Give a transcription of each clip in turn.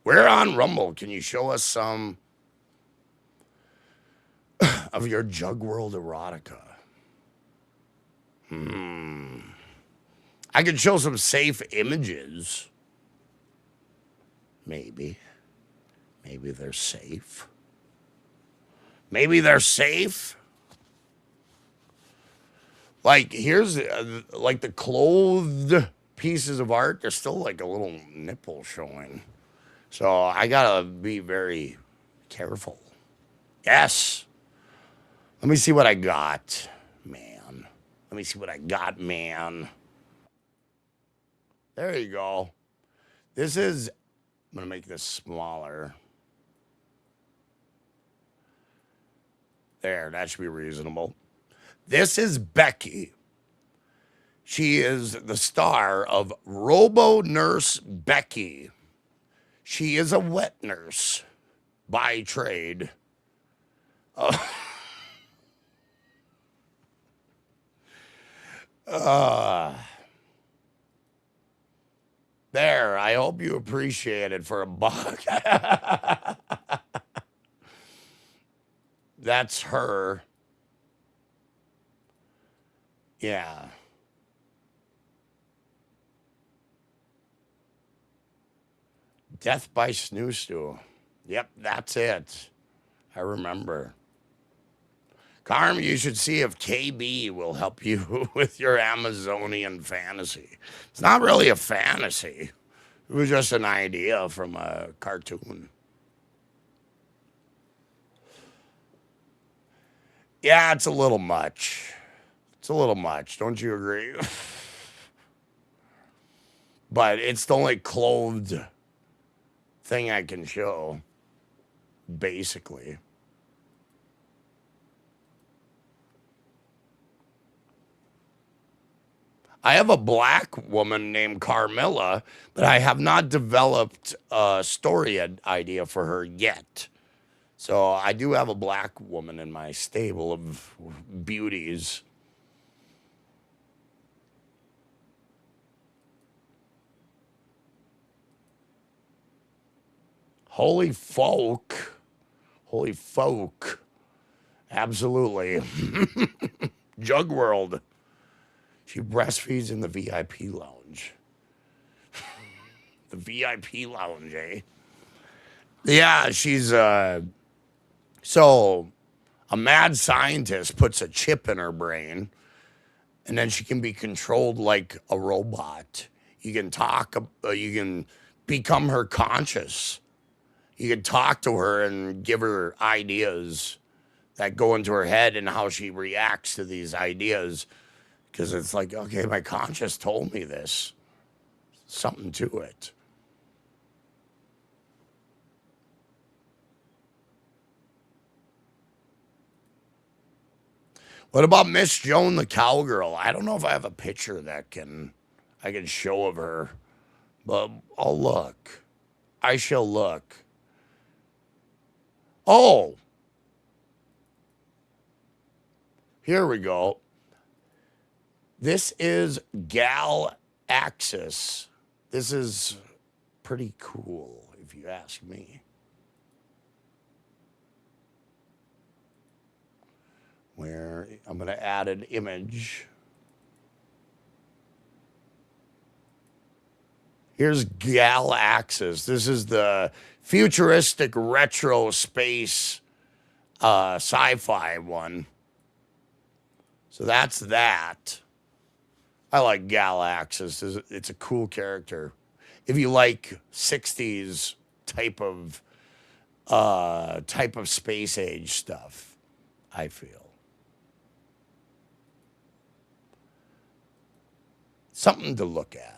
We're on Rumble. Can you show us some of your Juggworld erotica? I could show some safe images. Maybe. Maybe they're safe. Maybe they're safe. Like, here's like the clothed pieces of art. There's still like a little nipple showing. So I gotta be very careful. Yes. Let me see what I got, man. Let me see what I got, man. There you go. This is, I'm gonna make this smaller. There, that should be reasonable. This is Becky. She is the star of Robo Nurse Becky. She is a wet nurse by trade. There, I hope you appreciate it for $1. That's her. Yeah. Death by Snoo Stew. Yep, that's it. I remember. Carm, you should see if KB will help you with your Amazonian fantasy. It's not really a fantasy. It was just an idea from a cartoon. Yeah, it's a little much. It's a little much. Don't you agree? But it's the only clothed thing I can show, basically. I have a black woman named Carmilla, but I have not developed a story idea for her yet. So I do have a black woman in my stable of beauties. Holy folk. Holy folk. Absolutely. Juggworld. She breastfeeds in the VIP lounge. The VIP lounge, eh? Yeah, she's so a mad scientist puts a chip in her brain, and then she can be controlled like a robot. You can talk, you can become her conscious. You can talk to her and give her ideas that go into her head and how she reacts to these ideas. Because it's like, okay, my conscious told me this. Something to it. What about Miss Joan the Cowgirl? I don't know if I have a picture that I can show of her, but I'll look. I shall look. Oh, here we go. This is Gal Axis. This is pretty cool, if you ask me. Where I'm going to add an image. Here's Gal Axis. This is the futuristic retro space sci-fi one. So that's that. I like Gal Axis. It's a cool character. If you like 60s type of space age stuff, I feel. Something to look at.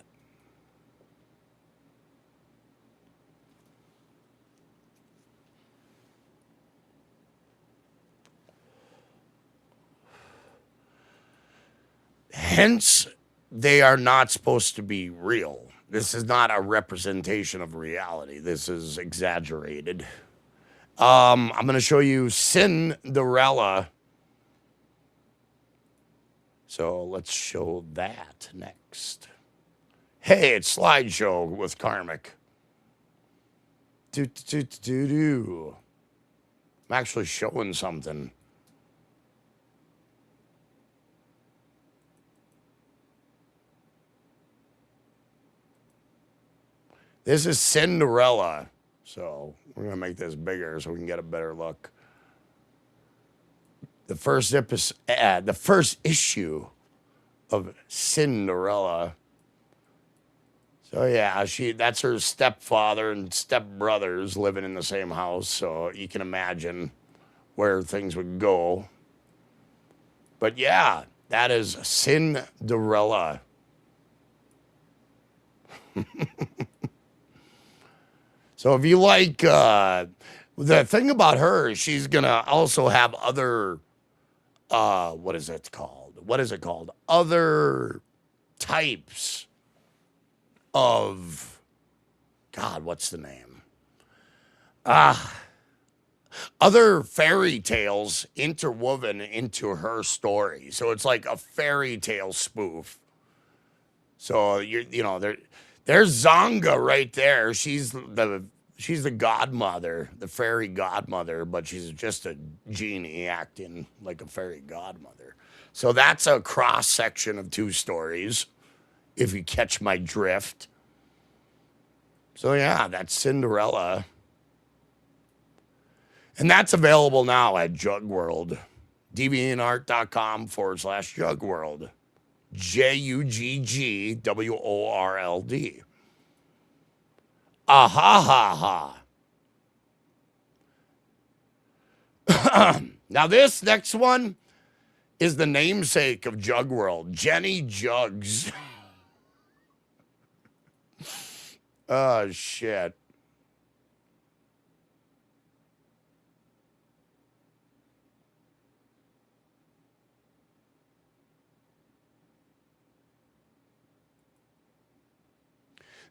Hence, they are not supposed to be real. This is not a representation of reality. This is exaggerated. I'm going to show you Cinderella. So let's show that next. Hey, it's Slideshow with Karmic. I'm actually showing something. This is Cinderella. So we're going to make this bigger so we can get a better look. The first issue of Cinderella. So yeah, that's her stepfather and stepbrothers living in the same house, so you can imagine where things would go. But yeah, that is Cinderella. So if you like the thing about her, she's gonna also have other what is it called? What is it called? Other types of God, what's the name? Other fairy tales interwoven into her story. So it's like a fairy tale spoof. So there's Zonga right there. She's the godmother, the fairy godmother, but she's just a genie acting like a fairy godmother. So that's a cross section of two stories, if you catch my drift. So yeah, that's Cinderella. And that's available now at Juggworld. deviantart.com/Juggworld. Juggworld. Ha. Now this next one is the namesake of Juggworld, Jenny Jugs. Oh, shit.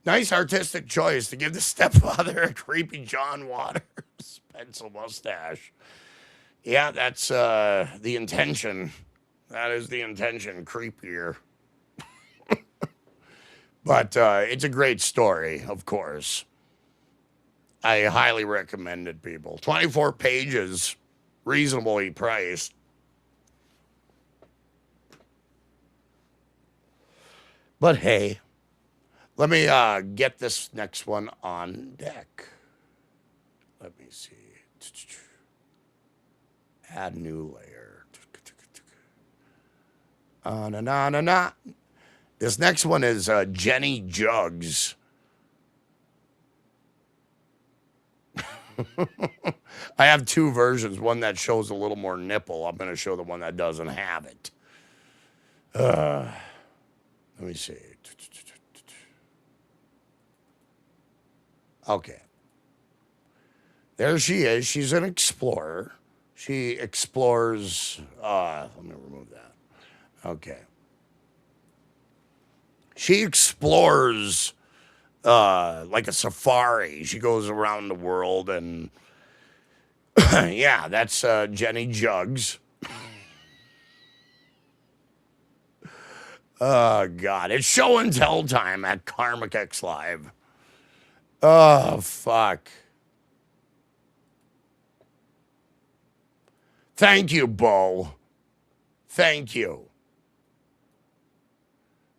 Nice artistic choice to give the stepfather a creepy John Waters pencil mustache. Yeah, that's the intention. That is the intention, creepier. But it's a great story, of course. I highly recommend it, people. 24 pages, reasonably priced. But hey, let me get this next one on deck. Let me see. Add new layer. Na. This next one is Jenny Jugs. I have two versions, one that shows a little more nipple. I'm going to show the one that doesn't have it. Let me see. Okay. There she is. She's an explorer. She explores. Let me remove that. Okay. She explores like a safari. She goes around the world and yeah, that's Jenny Jugs. Oh, God. It's show and tell time at Karmic X Live. Oh, fuck. Thank you, Bo. Thank you.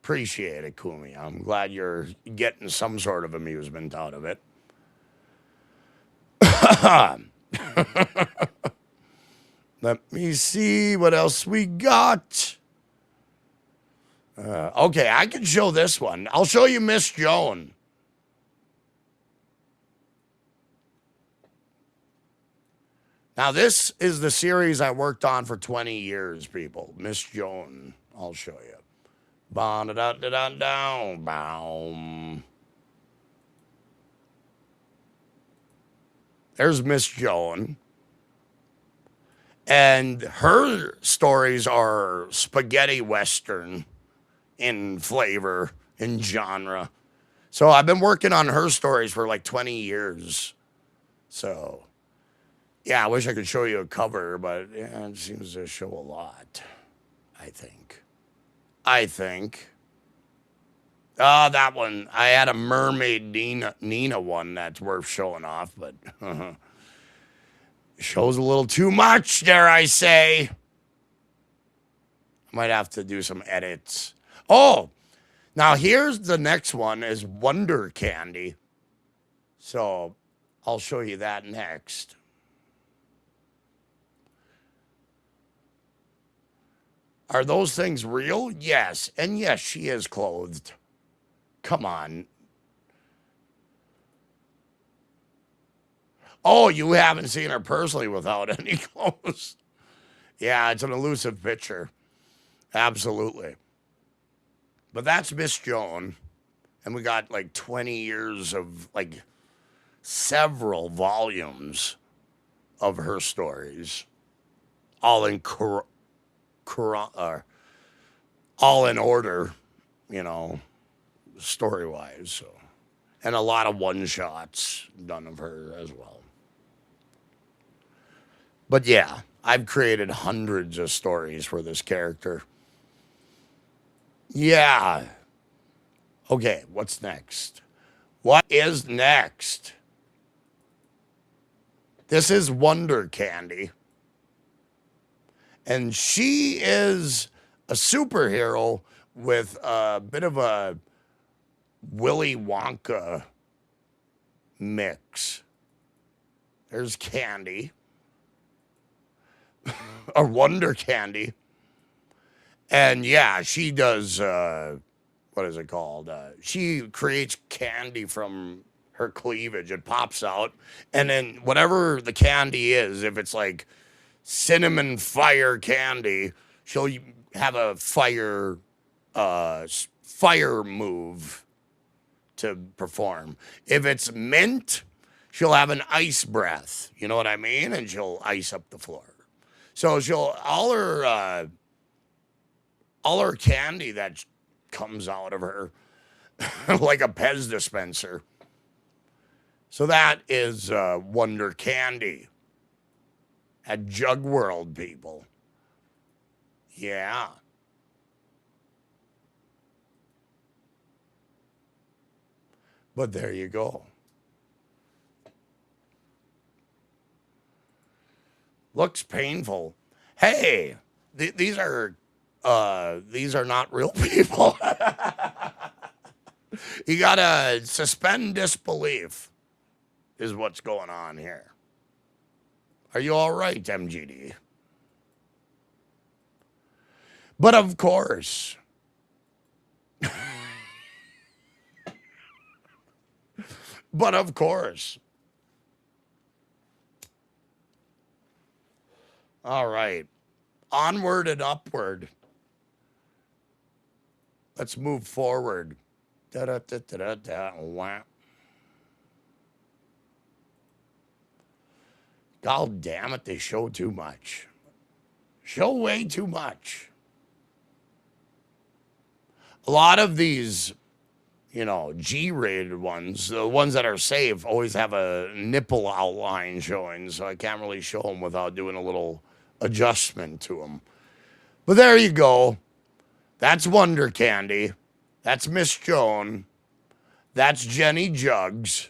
Appreciate it, Kumi. I'm glad you're getting some sort of amusement out of it. Let me see what else we got. Okay, I can show this one. I'll show you Miss Joan. Now, this is the series I worked on for 20 years, people. Miss Joan. I'll show you. Ba-da-da-da-da-down. There's Miss Joan. And her stories are spaghetti western in flavor, in genre. So I've been working on her stories for like 20 years. So, yeah, I wish I could show you a cover, but yeah, it seems to show a lot, I think. That one. I had a mermaid Nina one that's worth showing off, but shows a little too much, dare I say. Might have to do some edits. Oh, now here's the next one is Wonder Candy. So I'll show you that next. Are those things real? Yes. And yes, she is clothed. Come on. Oh, you haven't seen her personally without any clothes. Yeah, it's an elusive picture. Absolutely. But that's Miss Joan. And we got like 20 years of like several volumes of her stories, all in all in order, you know, story wise. So, and a lot of one shots done of her as well. But yeah, I've created hundreds of stories for this character. Yeah. Okay, what's next? What is next? This is Wonder Candy. And she is a superhero with a bit of a Willy Wonka mix. There's Candy, or Wonder Candy. And yeah, she does, what is it called? She creates candy from her cleavage. It pops out. And then whatever the candy is, if it's like cinnamon fire candy, she'll have a fire move to perform. If it's mint, she'll have an ice breath. You know what I mean? And she'll ice up the floor. So she'll all her candy that comes out of her like a Pez dispenser. So that is Wonder Candy at Juggworld, people. Yeah. But there you go. Looks painful. Hey, these are not real people. You gotta suspend disbelief, is what's going on here. Are you all right, MGD? But of course, but of course. All right. Onward and upward. Let's move forward. Wow. God damn it, they show too much. Show way too much. A lot of these, you know, G-rated ones, the ones that are safe, always have a nipple outline showing, so I can't really show them without doing a little adjustment to them. But there you go. That's Wonder Candy. That's Miss Joan. That's Jenny Jugs.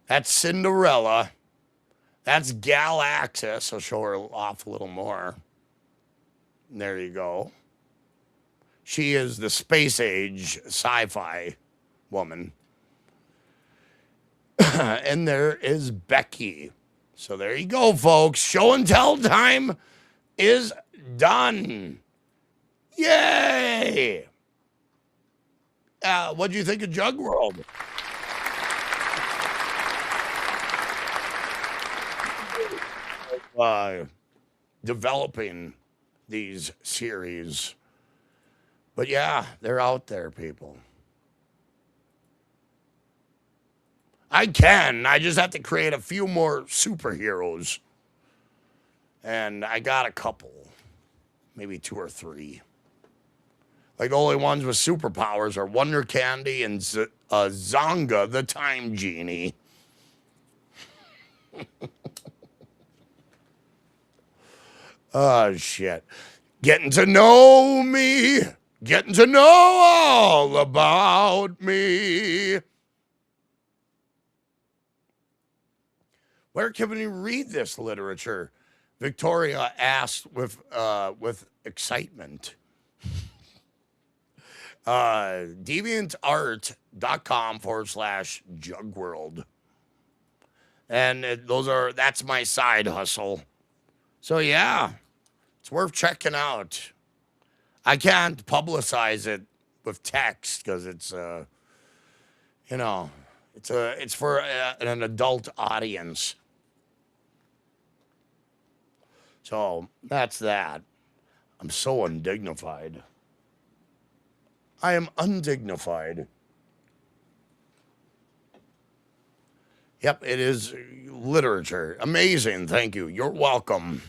That's Cinderella. That's Galaxis. I'll show her off a little more. There you go. She is the space age sci-fi woman. And there is Becky. So there you go, folks. Show and tell time is done. Yay! What do you think of Juggworld? Developing these series. But yeah, they're out there, people. I just have to create a few more superheroes. And I got a couple. Maybe 2 or 3. Like the only ones with superpowers are Wonder Candy and Zonga the Time Genie. Oh, shit. Getting to know me. Getting to know all about me. Where can we read this literature? Victoria asked with excitement. deviantart.com/Juggworld. And that's my side hustle. So yeah, it's worth checking out. I can't publicize it with text because it's it's for an adult audience. So that's that. I'm so undignified. I am undignified. Yep, it is literature. Amazing. Thank you. You're welcome.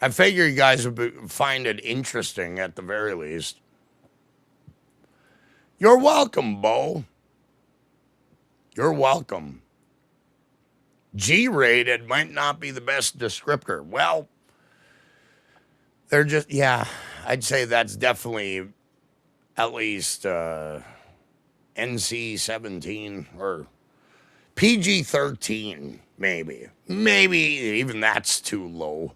I figure you guys would find it interesting at the very least. You're welcome, Bo. You're welcome. G-rated might not be the best descriptor. Well, they're just, yeah, I'd say that's definitely at least NC-17 or PG-13, maybe. Maybe even that's too low.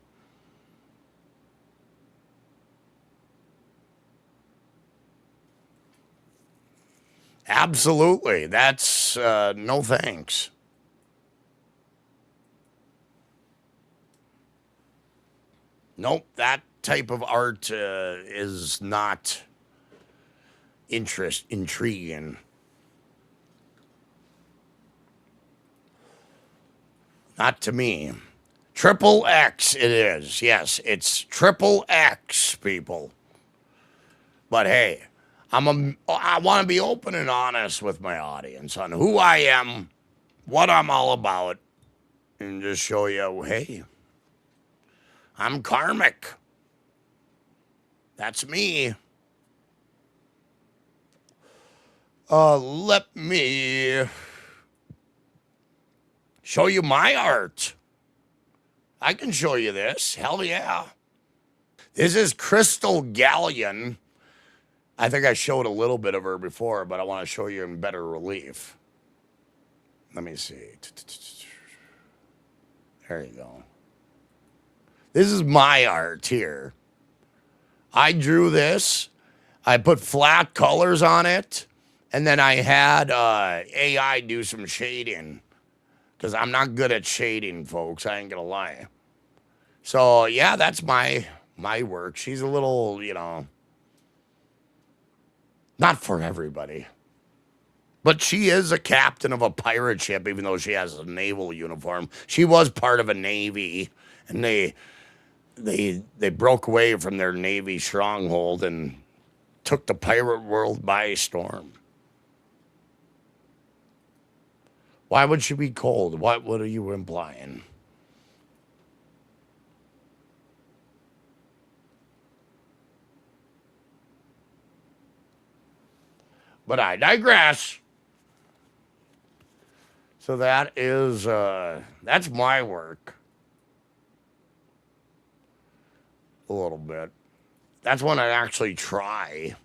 Absolutely. That's no thanks. Nope, that type of art is not intriguing. Not to me. Triple X it is. Yes, it's triple X, people. But hey, I want to be open and honest with my audience on who I am, what I'm all about, and just show you, hey, I'm karmic. That's me. Let me show you my art. I can show you this. Hell yeah. This is Crystal Galleon. I think I showed a little bit of her before, but I want to show you in better relief. Let me see. There you go. This is my art here. I drew this. I put flat colors on it. And then I had AI do some shading. Because I'm not good at shading, folks. I ain't going to lie. So, yeah, that's my work. She's a little, not for everybody. But she is a captain of a pirate ship, even though she has a naval uniform. She was part of a navy, and they broke away from their navy stronghold and took the pirate world by storm. Why would she be cold? What are you implying? But I digress. So that is that's my work. A little bit. That's when I actually try.